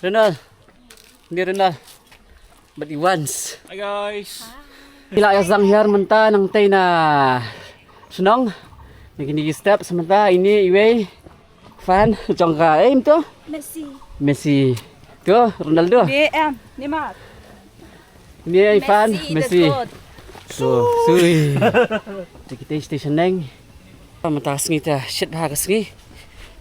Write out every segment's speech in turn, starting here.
Renal. Hindi Renal. But Iwans. Hi guys. Ila ya sang hiar menta nang tay na sunong. Nagini step sementa ini iwe fan jongka to Messi. Tu Ronaldo. DM, Neymar. Ini fan Messi. So, Sui. Kita station neng. Mentas ngi ta shit ba kas ngi.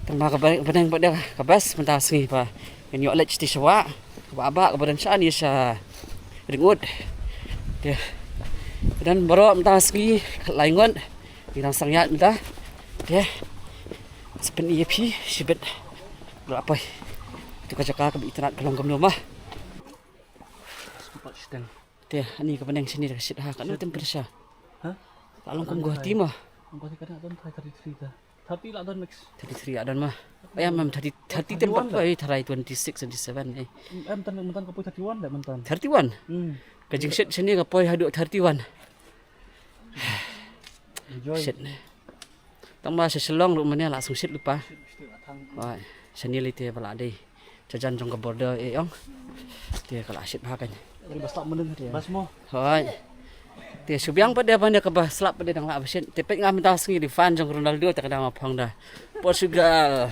Tama ka banang pada kabas mentas ngi pa. Kan yo let station wa. Ba kebadan saan ya sa ringut. Dia. Dan baru mentas ngi laingon. Birang sangyat menta. Dia. Sepen EP sibet. Berapa? Itu kacaka ke internet kalong kam rumah. Spot sedang. Dia ani ke benang sini dah sit ha kan temperature siya. Ha? Kalong kam gua ti mah. Ang kasi kada don 33 ta. Tapi la don next. 33 adan mah. Ayam mam 30 tempat ba 26 27 eh. Mentan ka po 31 dah mentan. 31. Kajing sit sini ka poy hadu 31. Enjoy. Sit. Tama sa selong lu mania langsung sit lupa. Wah, sini lite pala dei. Jajan jong ka border eh ong. Dia kala sit ba kan. Dari basta menen dia. Bas mo. Hoy. Dia subyang pada banda ka ba slap pada nang abasin. Tepek ngam tas ngi di fan jong Ronaldo tak ada mapang dah. Portugal.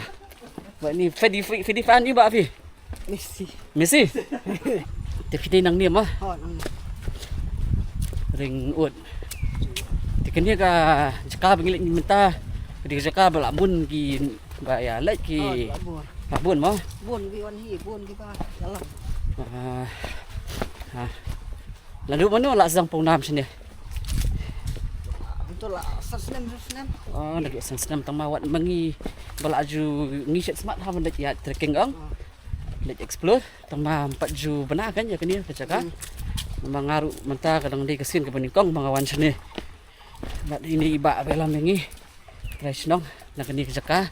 Ba ni Fedi fan ni ba fi? Messi. Tapi nang ni mah. Ring ut. Tikanya ka jaka bengilit ni mentah. Di jaka balabun ki ba ya lek ki. Labun mah. buồn cái con hỉ, buồn cái ba, jalan. Lalu mana lah sang Pongnam sini? Itu lah, senam. Oh, lagi senam tamawat mengi balaju ngiset smart ha mendak ya trekking ang. Lek explore tama 4 ju benar kan ya kini kecaka. Memang ngaru mentah kadang di kesin ke peningkong mengawan sini. Lat ini iba bela mengi. Try senong nak kini kecaka.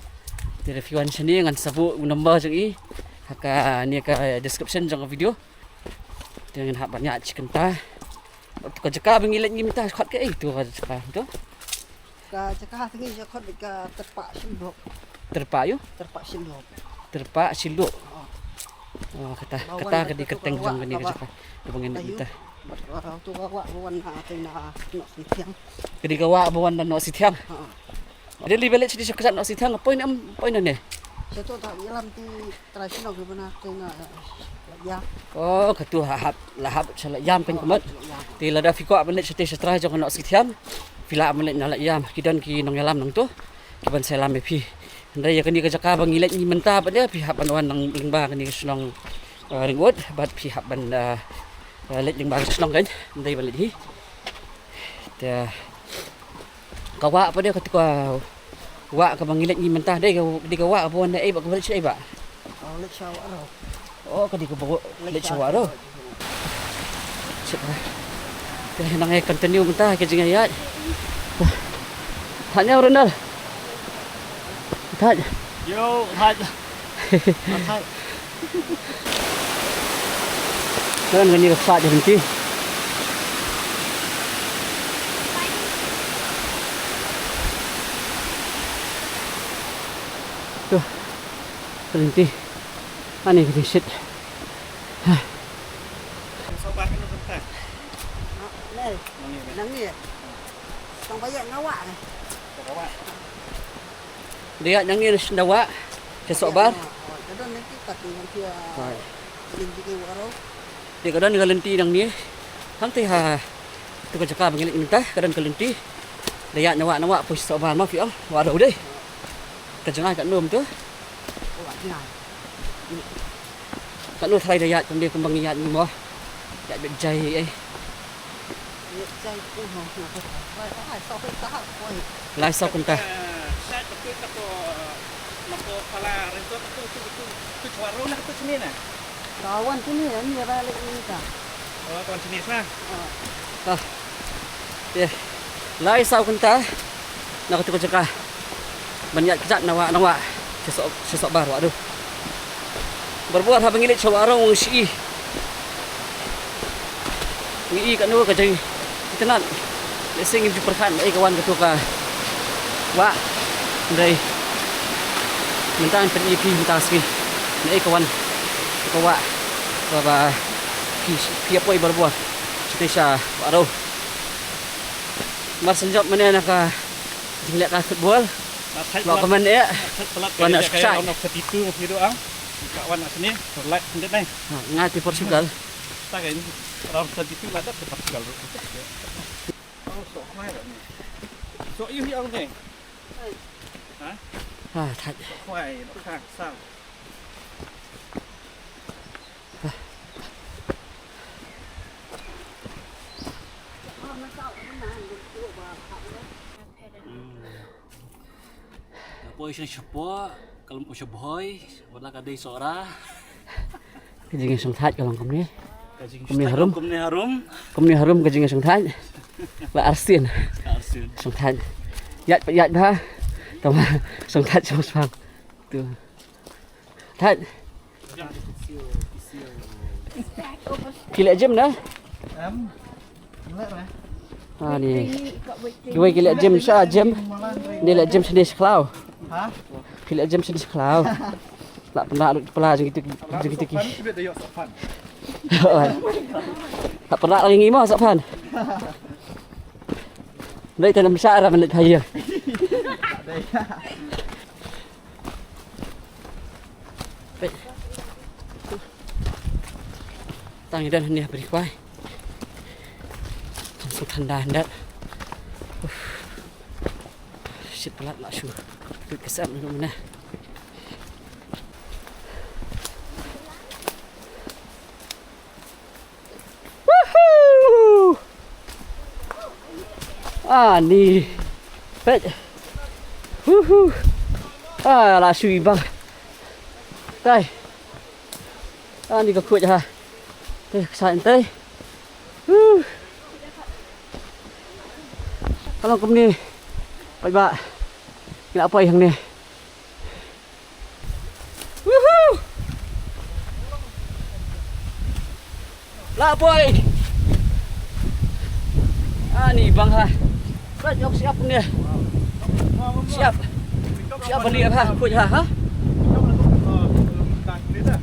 Di reviewan sini ngan sabu nombor jeng i. Haka ni ka description jeng video. Dengan hak banyak chicken ta. Kau cakap bengilat ni minta khot ke itu kau cakap tu. Ka cakap tinggi je kau dekat terpak sindok. Terpak you? Terpak sindok. Terpak siluk. Oh kata di keteng jong ni kau cakap. Dia bangin minta. Tu awak bawan nak sitiang. Kedi kawak bawan dan nak sitiang. Dia li balik sini kesat nak sitiang apa ni? Satu tak dalam ti tradisional ke benar tengah ya. Oh katu lahap salah yam kan kemat. Ti lada fiko abelet sete setra jong nak sitiang. Fila abelet nak yam kidan ki nong yalam nong tu. Kiban selam pi. Ndai ya kini kajaka bangilet ni mentah pada pihak panwan nang lingba kini senong ringwot bat pihak ban let lingba senong kan. Ndai balik hi. Dia kawak pada ketika wak ka bangilet ni mentah dai di kawak apa anda bak balik cai bak. Oh lek sawak ro. Oh ka di ko let sawak ro. Cek. Dia nang continue mentah ke jing ayat. Tanya Ronald. Tanya. Yo, hat. Dan gani ka fat nanti. Tuh. Berhenti. Ani kita sit. Sobat kan bentar. Nè, nang ni. Tong bayar ngawak ni. Dia yang ni dawa. Kesok bar. Kadang nanti kat nanti linti ke waro. Dia kadang galenti nang ni. Hanti ha. Tu ka cakap bangilet minta kadang galenti. Dia nawa pos sok bar ma fi ang. Waro deh. Kejengah kat nom tu. Awak nyai. Kat nom try dia dia kembang iat ni mo. Ya bejai Cai ku ho. Ai sau cái tahap koi. lai sau kunta. Saya betul tu mako pala rento tu suara nak tu sini nah. Kawan sini ni balik ni ta. Oh, kawan sini nah. Dia lai sau kunta. Nak tu ka cakap. Banyak kejat nawa. Sesok bar waduh. Berbuat ha bangilet sawarong si. Ngi kat nu ka jeng. Tenan. Lesing ju perhan ai kawan ketu ka. Wa. Ndai. Minta pen EP minta ski. Ai kawan. kawa baba kia poi berbuah Indonesia baru mas senjop mana nak jinglek ka football lo komen ya Warna kayak ono petitu gitu ang. Kawan sini light hendak nih. ngati Portugal Tak kayak ini orang petitu lah tak Portugal. Oh, sok mai lah ni. Sok yêu yang ni. thật Khoai nó khác sao? Poi siya siapa kalau mau boy wala ka day sora cái gì sông thạch cái lòng cầm ní kumni harum cái gì sông thạch và arsin sông thạch dạy ba tao mà sông thạch sông phẳng từ thạch kile gym nữa ni dua kile gym sa gym ni lah gym sendiri sekelau kile gym sendiri sekelau tak pernah ada kepala gitu tak pernah lagi ngimo Safan đây tanam besar menit saya tang dan ni beri kuai langsung tanda hendak shit pelat nak syur kesam dengan mana ni pet là suy băng đây ni có cuội ha đây sạn tới kalau kum ni pai ba ngila pai hang ni la boy ni bang ha Rat jok siap ni. Siap beli apa? Kuat ha?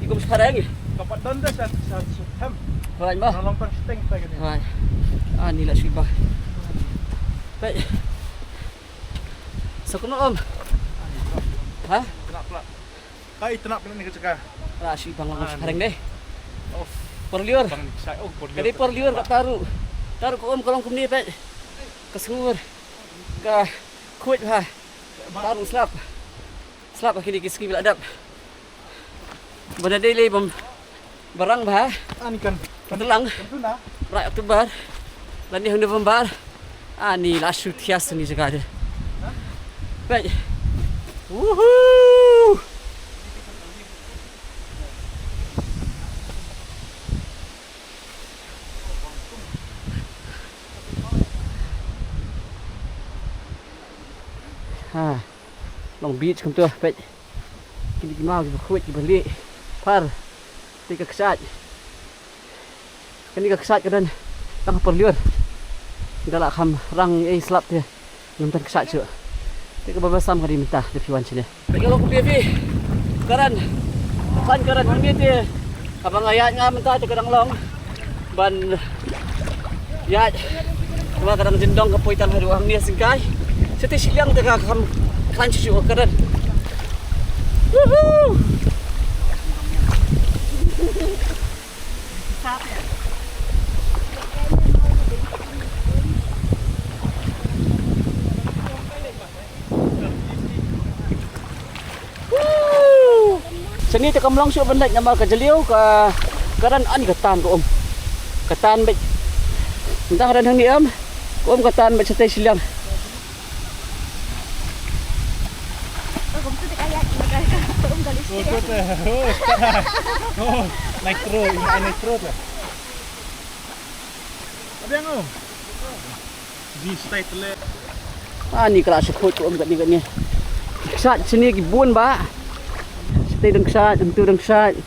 Ikum sekarang ni. Dapat donda sa ham. Right ba? Long tang sting pa gani. Right. Ni lah suibah. Baik. Sokono om. Ha? Tenap pula. Kai tenap ni ke Lah suibah lang sekarang ni. Oh, Perliur. bang saya perliur. Kadi perliur kat taruh. Taruh ko om kolong kum ni pet. Kesengur ke kuat ha taruh slap akhirnya kiski bila adap benda daily barang bah Ani kan telang tuna. right Oktober dan ni November ni lasu tias ni juga ada baik woohoo Long Beach kum tu pet kini mau di kuat di beli par tiga kesat kini kesat kan tang perliur galak kham rang slap dia nonton kesat cu tiga babasam kali minta di piwan sini kalau ku pipi karan ni dia abang ayat ngam minta kadang long ban ya cuma kadang jendong ke poitan hari orang ni singkai setiap siang tengah kham Kanci juga keren. Woohoo! Sini tekam langsung benda nama kejeliu ke karan ani ketan ko om. Ketan baik. Entah ada hang ni om. Om ketan baik setiap siang. Nitro, ini nitro tu. Apa yang om? Di stay tele. Ni kelas sekut om kat ni. Kesat sini kibun ba. Stay deng kesat, tentu deng kesat.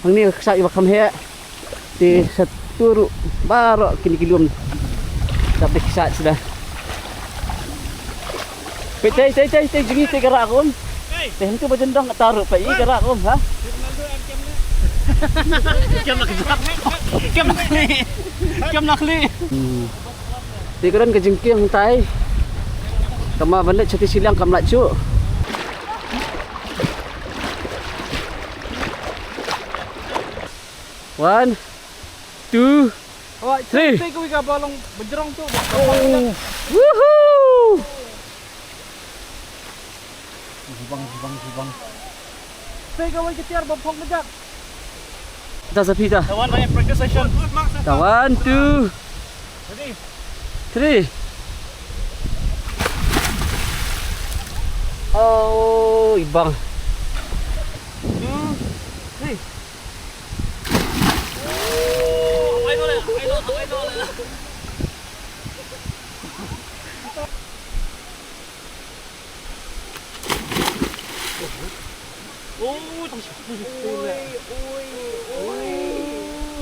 Hang ni kesat iba kam he. Di satu baru kini kilum. Tapi kesat sudah. Petai jengi gerak om. Teh tu berjendong kat taruh pai gerak om ha. Kem nak kejap. Kem nak kli. Kem nak kli. Di karon kejengking tay. Kama balik cati silang kam laju. One, two, Oh, Three. Saya kau ikan balong berjerong tu. woohoo! Jibang. Saya kau ikan tiar bopong kejap. Dah sepi dah. Kawan banyak practice session. Dah one, two, Ready? three. Oh, ibang. Three.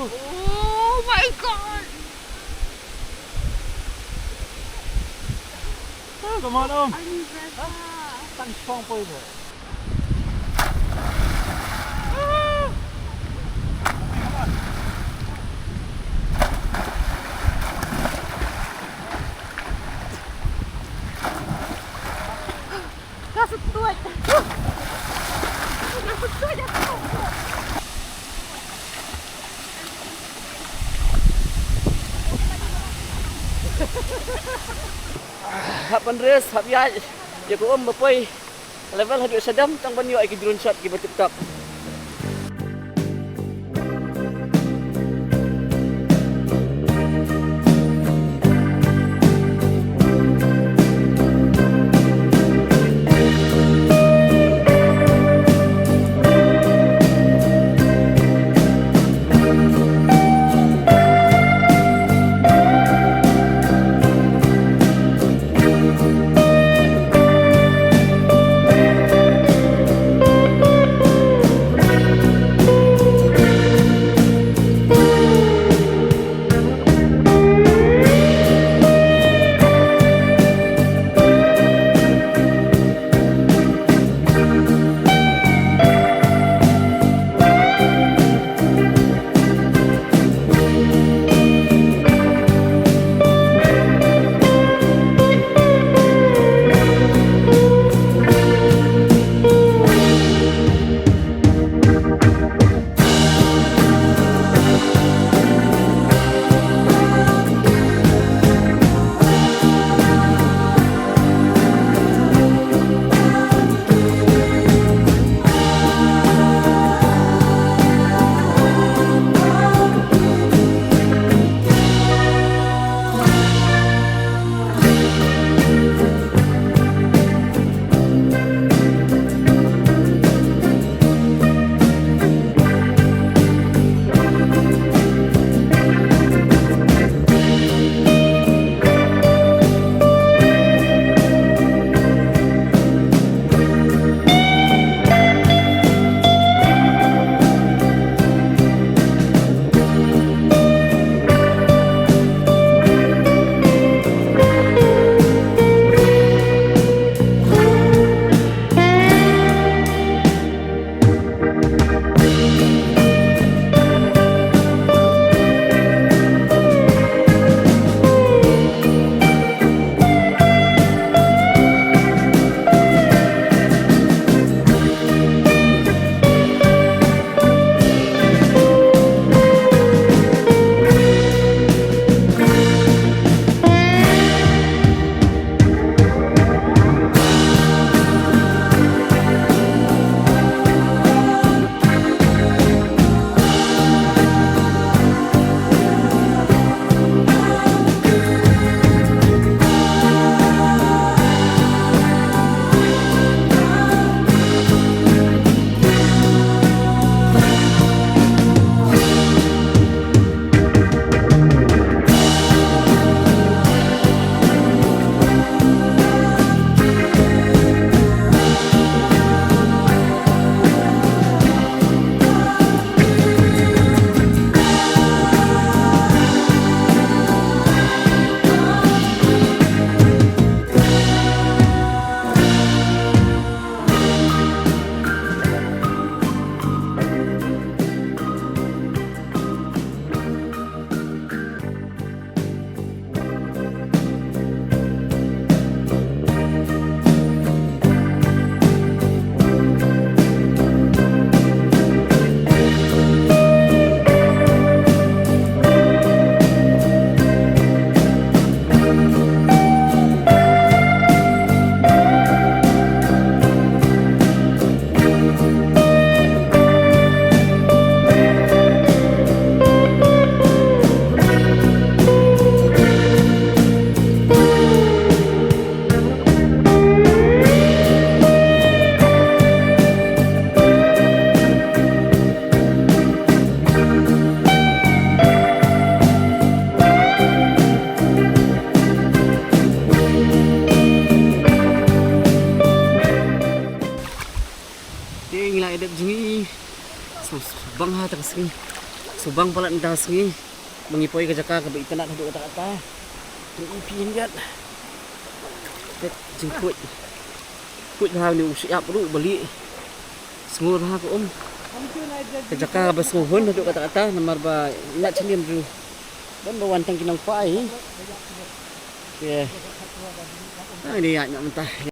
Oh my god. Come on, Om. Ang ganda. Tan strong po ito. Kasut tuwad. Kasut tuwad ako. Hap Andres, hap ya. Ya ko bapoy. Level hadu sadam tang banyo ay drone shot ki TikTok. subang ha tang singi. Subang pala nda singi. Mengipoy ka jaka ka itanat hadu kata-kata. Ni ipin gat. Tet jingkut. Kut ha ni usiap ru beli. Semua ha ko Kajaka bas nguhon hadu kata-kata namar ba nak cilim ru. Dan bawan tang kinang pai. Ya. Ini ya mentah.